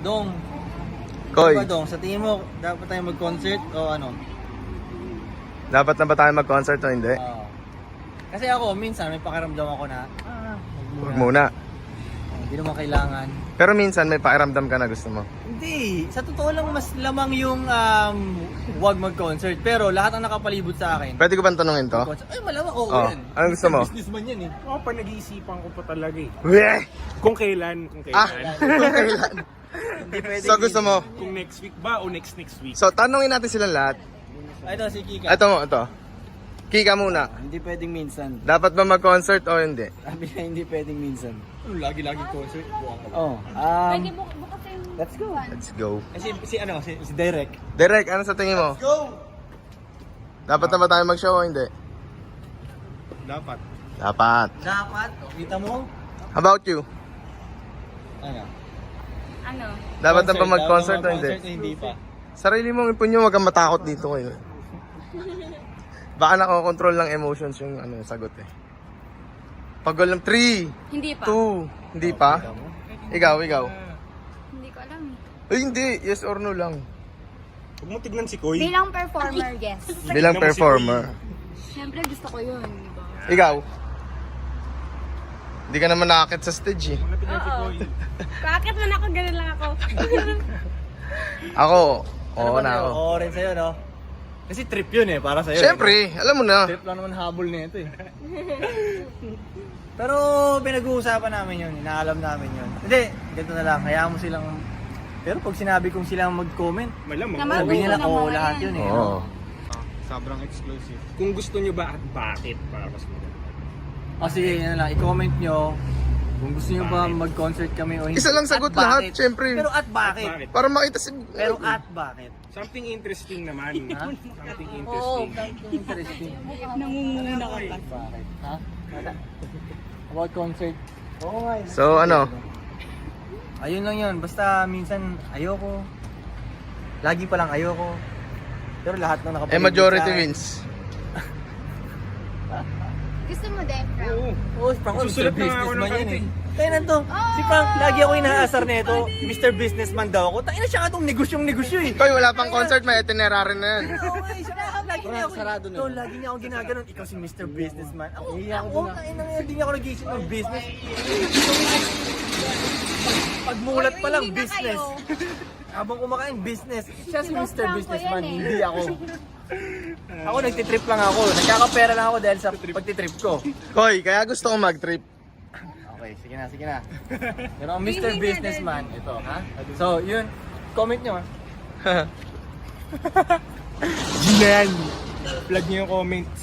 Dong, Koy, diba Dong, sa tingin mo, dapat tayo mag-concert o ano? dapat na ba tayo mag-concert o hindi? Oo. Kasi ako, minsan may pakiramdam ako na, Huwag muna. Hindi naman kailangan. Pero minsan may pakiramdam ka na gusto mo. Hindi. Sa totoo lang, mas lamang yung wag mag-concert. Pero lahat ang nakapalibot sa akin. Pwede ko bang tanungin to? Concert. Ay, malamang. Oo, Oh, yan. anong gusto mo? Businessman yan eh. Ako pa nag-iisipan ko pa talaga eh. Weh! Kung kailan. Ah! Kailan? Hindi pwede. So gusto mo? Kung next week ba o next week. So tanungin natin silang lahat. Ito, si Kika. Ito. Kika muna. Hindi pwedeng minsan. Dapat ba mag-concert o hindi? Sabi na hindi pwedeng minsan. Lagi-lagi concert. Oh, Pwede bukas yung... let's go. Let's go. Si Derek. Derek, ano sa tingin mo? Go! Dapat na ba tayo mag-show o hindi? Dapat. Dapat. Dapat. Kita mo? How about you? Ano? Ano? Dapat na ba mag-concert o hindi? Hindi pa. Sarili mong ipon nyo, wag kang matakot dito kayo. Baka nakokontrol ng emotions yung sagot eh. Pag walang 3, Hindi pa. 2, hindi pa? Ikaw. Hindi ko alam eh. Eh, hindi, yes or no lang. Huwag mo tignan si Koy. Bilang performer, yes. Bilang performer. Siyempre gusto ko yun, di ba? Ikaw? Hindi ka naman nakakit sa stage eh. Huwag mo tignan si Koy. Bakit man ako ganun lang ako? Ako, oo na ako. Oo rin sa'yo, no? Kasi trip yun eh, para sa'yo. Siyempre, alam mo na. Trip lang naman habol na ito eh. Pero pinag-uusapan namin yun, inaalam namin yun. Hindi, ganito na lang, hayaan mo silang... Pero pag sinabi kong silang mag-comment, Malamang. Naman. sabihin nila, Magulo oo, naman lahat yan. yun eh. Oo. Sobrang exclusive. Kung gusto nyo ba at bakit para mas maganda. O sige, yun na lang, i-comment nyo kung gusto nyo ba mag-concert kami o hindi. Isa lang sagot At lahat, bakit. syempre. Pero at bakit? Bakit? Para makita si... Pero at bakit? Something interesting naman. Ha? Something Oo, interesting. interesting. Nangunguna ka pa. Bakit? Ha? About concert? Oo nga. So ano? Ayun lang yun. Basta minsan ayoko. Lagi pa lang ayoko. Pero lahat ng nakapaligid Eh, majority sa akin- wins. Gusto mo din, Frank? Oo. Oo, si Frank, Susulat Mr. na nga ako ng Businessman yan kanta eh. eh. Kaya nanto, si Frank, lagi ako inaasar nito. Mr. Businessman daw ako. Tangina siya nga itong negosyong-negosyo eh. Koy, wala pang concert, may itinerary na yan. Oo nga eh, siya lagi niya ako. sarado na. Tol, lagi niya ako ginaganon. Ikaw si Mr. Businessman. Ako, Iiyak ako, tangina nga, hindi niya ako nag-iisip ng business. Pagmulat pa lang, Uy, uwi na business. kayo. Habang kumakain, business. Siya si Ibang Mr. Franco Businessman, yan eh. hindi ako. Ako nagtitrip lang ako. Nagkakapera lang ako dahil sa pagtitrip ko. Koy, kaya gusto ko mag-trip. Okay, sige na. Pero ang Mr. Businessman, ito, ha? So, yun. Comment nyo, ha? Yan. Plug nyo yung comments.